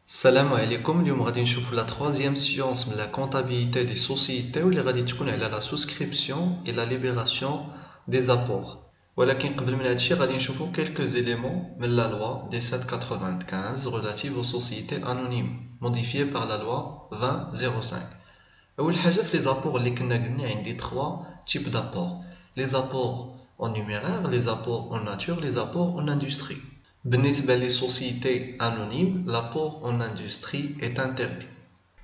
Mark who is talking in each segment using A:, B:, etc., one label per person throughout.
A: Salam alaikum, اليوم غادي نشوفوا la troisième science de la comptabilité des sociétés واللي غادي تكون على la souscription et la libération des apports. ولكن قبل من هادشي غادي نشوفوا quelques éléments من la loi 1795 relative aux sociétés anonymes modifiée par la loi 2005. أول حاجة في les apports اللي كنا قلنا عندي 3 types d'apports. Les apports en numéraire, les apports en nature, les apports en industrie. بالنسبة les sociétés anonymes, l'apport en industrie est interdit.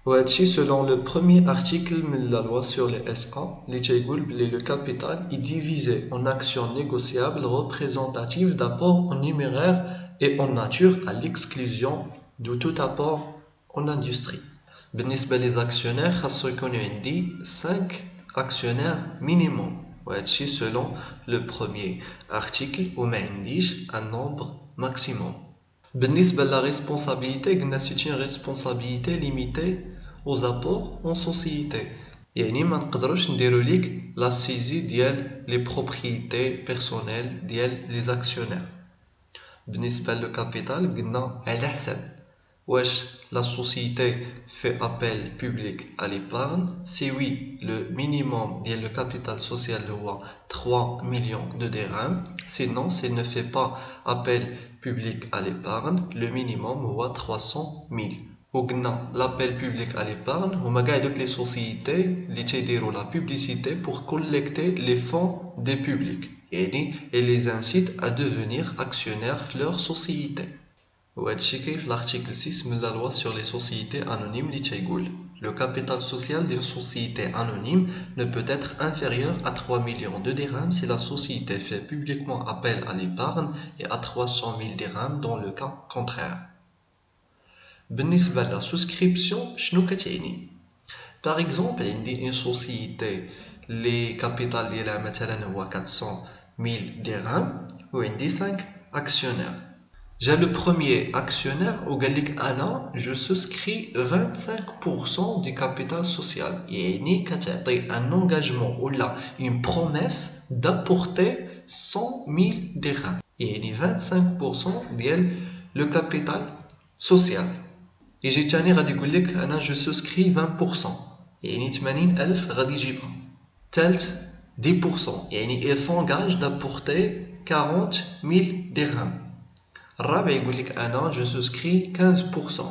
A: وهادشي selon le premier article de la loi sur les SA, اللي تيقول بلي le capital est divisé en actions négociables représentatives d'apport en numéraire et en nature à l'exclusion de tout apport en industrie. بالنسبة les actionnaires, خاصو يكونوا عندي 5 actionnaires minimum. وهادشي selon le premier article وما عنديش un nombre maximum. بالنسبة la responsabilité, c'est une responsabilité limitée aux apports en société. يعني ما نقدروش نديرو ليك la saisie ديال les propriétés personnelles ديال les actionnaires. بالنسبة le capital قلنا على حسب واش la société fait appel public à l'épargne. Si oui, le minimum ديال le capital social هو 3 millions de dirhams. Sinon, s'il ne fait pas appel public à l'épargne, le minimum هو 300 000. وقلنا l'appel public à l'épargne هما كاع دوك les sociétés اللي تيديروا la publicité pour collecter les fonds des publics. يعني et les incite à devenir actionnaires في leur société. وهادشي كاين في l'article 6 من la loi sur les sociétés anonymes اللي تيقول le capital social d'une société anonyme ne peut être inférieur à 3 millions de dirhams si la société fait publiquement appel à l'épargne et à 300 000 dirhams dans le cas contraire. بالنسبة la souscription شنو كتعني؟ Par exemple عندي une société les capital ديالها مثلا هو 400 000 dirhams وعندي 5 actionnaires. J'ai le premier actionnaire au Gallic Anna, je souscris 25% du capital social. يعني كتعطي un engagement ou là une promesse d'apporter 100 000 dirhams. يعني 25% ديال le capital social. يجي تاني غادي يقول لك أنا je souscris 20%. يعني 80,000 غادي يجيبها. تالت 10%. يعني il s'engage d'apporter 40 000 dirhams. الرابع يقول لك أنا je souscris 15%.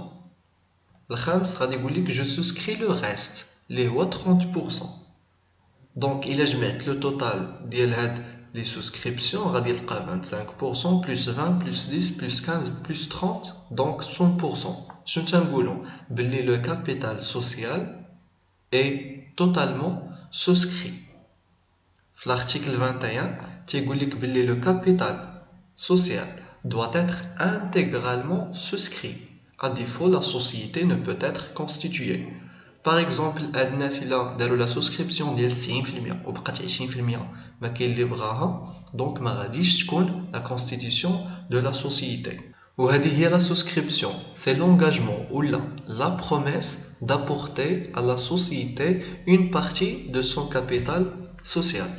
A: الخامس غادي يقول لك je souscris le reste اللي هو 30%. دونك إلا جمعت لو توتال ديال هاد لي سوسكريبسيون غادي يلقى 25% plus 20 plus 10 plus 15 plus 30 donc 100%. شنو تنقولو بلي le capital social est totalement souscrit. في l'article 21 تيقول لك بلي le capital social doit être intégralement souscrit. À défaut, la société ne peut être constituée. Par exemple, هاد الناس إلا داروا la souscription ديال 90% وبقات 20% ما كاين اللي بغاها دونك ما غاديش تكون la constitution de la société. وهذه هي la souscription, c'est l'engagement ou la promesse d'apporter à la société une partie de son capital social.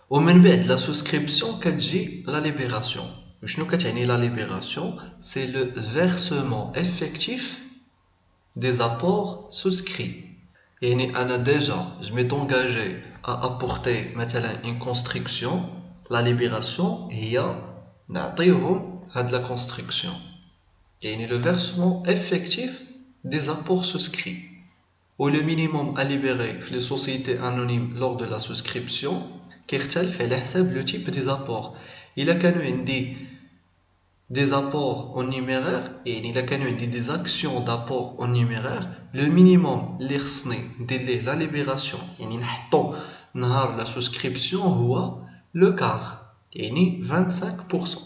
A: ومن بعد la souscription كتجي la libération. وشنو كتعني la libération? C'est le versement effectif des apports souscrits. يعني أنا déjà je m'étais engagé à apporter مثلا une construction. La libération هي نعطيهم هاد la construction. يعني le versement effectif des apports souscrits. Ou le minimum à libérer في les sociétés anonymes lors de la souscription كيختلف على حساب le type des apports. إلا كانوا عندي des apports en numéraire يعني إلا كانوا عندي des actions d'apport en numéraire le minimum اللي خصني ندير ليه la libération يعني نحطو نهار la souscription هو le quart يعني 25%.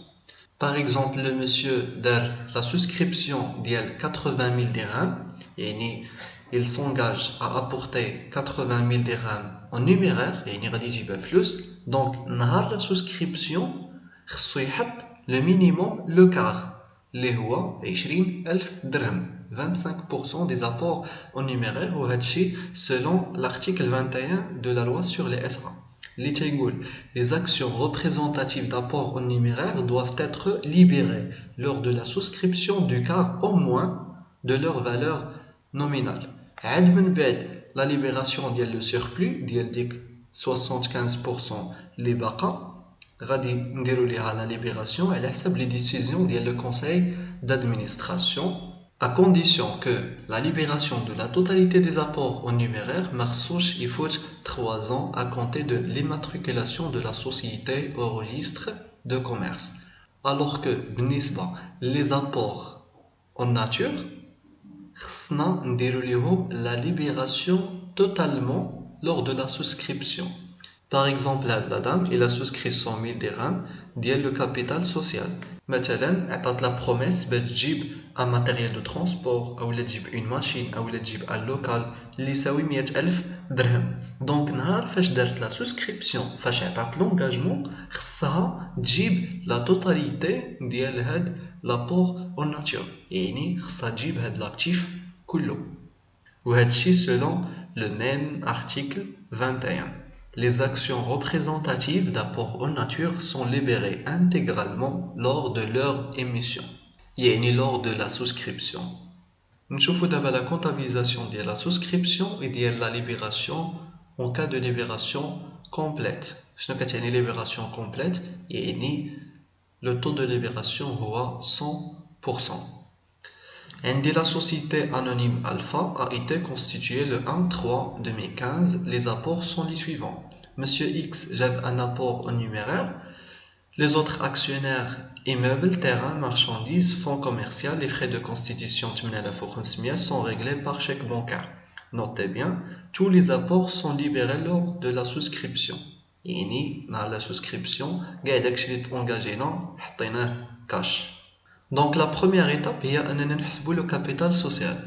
A: Par exemple le monsieur دار la souscription ديال 80 000 dirhams يعني il s'engage à apporter 80 000 dirhams en numéraire يعني غادي يجيبها فلوس donc نهار la souscription خصو يحط le minimum le quart اللي هو 20,000 درهم 25% des apports en numéraire وهادشي selon l'article 21 de la loi sur les SA اللي تيقول les actions représentatives d'apport en numéraire doivent être libérées lors de la souscription du quart au moins de leur valeur nominale. عاد من بعد la libération ديال le surplus ديال ديك 75% اللي باقا غادي نديرو ليها la libération على حسب les décisions ديال le conseil d'administration à condition que la libération de la totalité des apports en numéraire marche il faut 3 ans à compter de l'immatriculation de la société au registre de commerce. Alors que بالنسبة les apports en nature خصنا نديرو ليهم la libération totalement lors de la souscription. Par exemple, la dame, il a souscrit 100 000 dirhams ديال le capital social. مثلا عطات la promesse باش تجيب un matériel de transport أو تجيب une machine أو تجيب un local اللي يساوي 100,000 درهم. دونك نهار فاش دارت la souscription فاش عطات l'engagement خصها تجيب la totalité ديال هاد l'apport en nature. يعني خصها تجيب هاد l'actif كله. وهاد الشيء selon le même article 21. Les actions représentatives d'apport en nature sont libérées intégralement lors de leur émission, يعني lors de la souscription. نشوفوا دابا la comptabilisation de la souscription et de la libération en cas de libération complète. شنو كتعني libération complète؟ يعني le taux de libération هو 100%. عندي la société anonyme Alpha a été constituée le 1/3/2015. Les apports sont les suivants. Monsieur X jette un apport en numéraire. Les autres actionnaires immeubles, terrains, marchandises, fonds commerciaux, les frais de constitution 8500 sont réglés par chèque bancaire. Notez bien, tous les apports sont libérés lors de la souscription. يعني dans la souscription, قاعد داكشي اللي تونجاجينا حطيناه كاش. Donc la première étape هي أننا نحسبوا le capital social.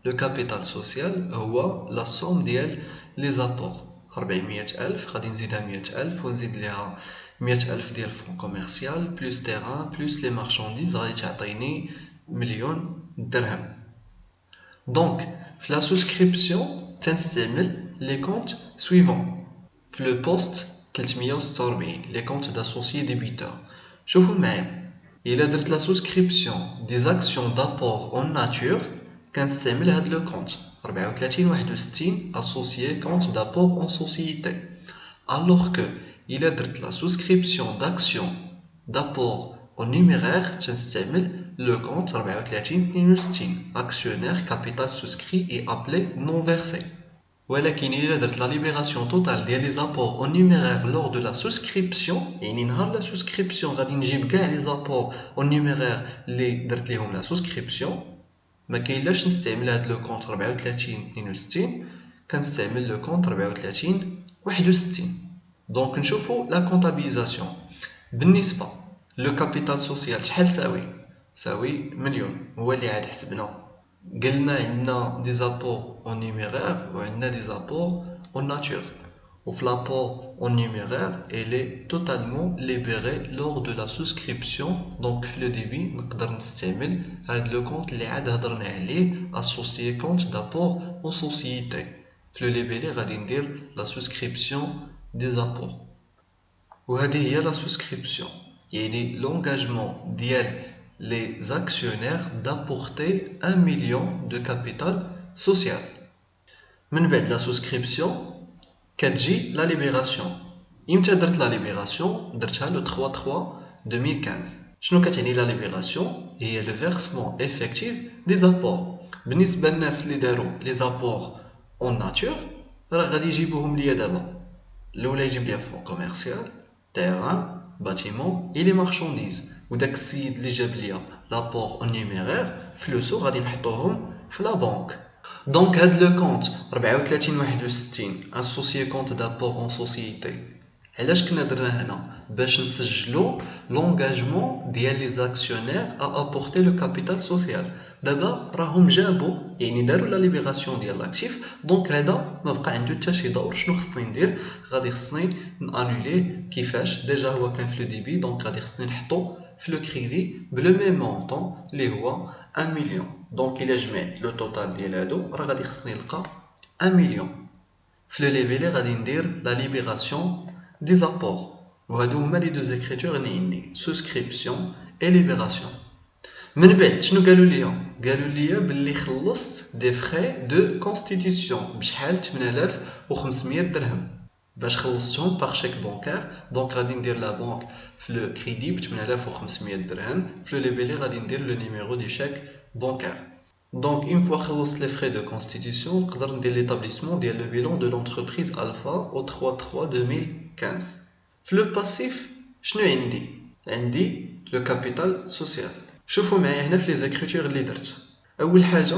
A: Le capital social هو la somme ديال les apports. 400,000 غادي نزيدها 100,000 ونزيد ليها 100,000 ديال فون كوميرسيال بلس تيران بلس لي مارشانديز غادي تعطيني 1,000,000 درهم. دونك في لا سوسكريبسيون تنستعمل لي كونت سويفون. في لو بوست 346 لي كونت داسوسيي ديبيتور. شوفوا معايا إلا درت لا سوسكريبسيون دي زاكسيون دابور اون ناتور كنستعمل هاد لو كونت 6461 associé compte d'apport en société. Alors que il a la souscription d'actions d'apport en numéraire, j'installe le compte 3462 actionnaire capital souscrit et appelé non versé. ولكن إلا درت la libération totale des apports en numéraire lors de la souscription يعني نهار la souscription غادي نجيب كاع les apports en numéraire اللي درت ليهم la souscription ما كاينلاش نستعمل هاد لو كونت 34 62 كنستعمل لو كونت 34 61. دونك نشوفوا لا كونطابيليزاسيون. بالنسبه لو كابيتال سوسيال شحال ساوي 1,000,000 هو اللي عاد حسبنا. قلنا عندنا دي زابور اون نيميرير وعندنا دي زابور اون ناتور. وفي l'apport en numéraire elle est totalement libérée lors de la souscription. Donc في le début نقدر نستعمل هاد لو كونت اللي عاد هضرنا عليه associé compte d'apport en société. في le libellé غادي ندير la souscription des apports. وهذه هي la souscription يعني l'engagement ديال les actionnaires d'apporter 1 million de capital social. من بعد la souscription كتجي لا ليبيراسيون. امتى درت لا ليبيراسيون؟ درتها لو 3/3/2015. شنو كتعني لا ليبيراسيون؟ هي لو فيرسمون افيكتيف دي زابور. بالنسبه للناس اللي داروا لي زابور اون ناتور راه غادي يجيبوهم ليا دابا. الاولى يجيب ليا فون كوميرسيال تيران باتيمون اي لي مارشانديز. وداك السيد اللي جاب ليا لابور اون نيميرير فلوسو غادي نحطوهم في لا بنك. Donc, le compte 3461 associé compte d'apport en société. علاش كنا درنا هنا باش نسجلوا l'engagement ديال les actionnaires à apporter le capital social. دابا راهم جابوا يعني داروا لا ليبيراسيون ديال لاكتيف. دونك هذا ما بقى عنده حتى شي دور. شنو خصني ندير؟ غادي خصني نانولي كيفاش ديجا هو كان في لو ديبي. دونك غادي خصني نحطو في لو كريدي بلو ميم مونطون اللي هو 1 مليون. دونك إلا جمعت لو توتال ديال هادو راه غادي خصني نلقى 1 مليون. في لو ليبيلي غادي ندير لا ليبيراسيون دي زابور وهادو هما لي دو زيكريتور اللي عندي souscription et libération. من بعد شنو قالوا لي باللي خلصت دي فخي دو كونستيتيسيون بشحال 8500 درهم باش خلصتهم باغ شيك بونكار. دونك غادي ندير لا بونك في لو كريدي ب 8500 درهم، في لو ليبيلي غادي ندير لو نيميرو دي شيك بونكار. دونك اون فوا خلصت لي فخي دو كونستيتيسيون نقدر ندير ليطابليسمون ديال لو بيلون دو لونتربريز الفا او 3/3/2015. في لو باسيف شنو عندي لو كابيتال سوسيال. شوفوا معايا هنا في لي زيكريتور اللي درت. اول حاجه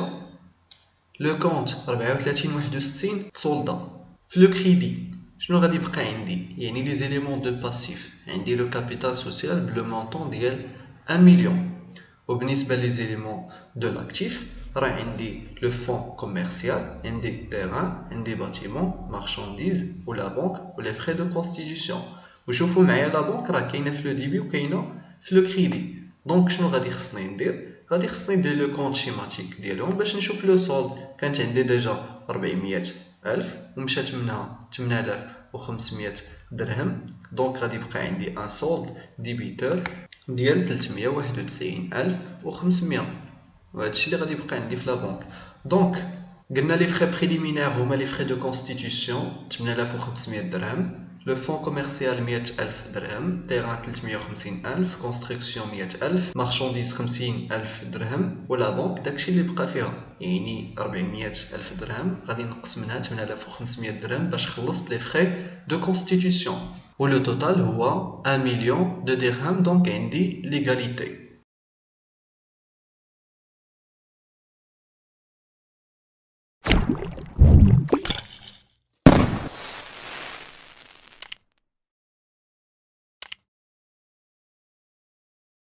A: لو كونت 3461 سولدا. في لو كريدي شنو غادي يبقى عندي؟ يعني لي زيليمون دو باسيف عندي لو كابيتال سوسيال بلو مونطون ديال 1 مليون. وبالنسبه لي زيليمون دو لاكتيف راه عندي لو فون كوميرسيال، عندي تيران، عندي باتيمون، مارشانديز ولا بنك ولي فري دو كونستيتيسيون. وشوفوا معايا لا بنك راه كاينه في لو ديبي وكاينه في لو كريدي. دونك شنو غادي خصني ندير؟ غادي خصني ندير لو كونط شيماتيك ديالهم باش نشوف لو سولد. كانت عندي ديجا 400,000 ومشات منها 8500 درهم. دونك غادي يبقى عندي ان سولد ديبيتور ديال 391,500 وهادشي اللي غادي يبقى عندي في لا بنك. دونك قلنا لي فخي بريليمينير هما لي فخي دو كونستيتيسيون 8500 درهم، لو فون كوميرسيال 100,000 درهم، تيران 350,000، كونستركسيون 100,000، مارشانديز 50,000 درهم، ولا بنك داكشي اللي بقى فيها يعني 400,000 درهم. غادي نقص منها 8500 درهم باش خلصت لي فخي دو كونستيتيسيون. ولو توتال هو 1 مليون دو درهم. دونك عندي ليغاليتي.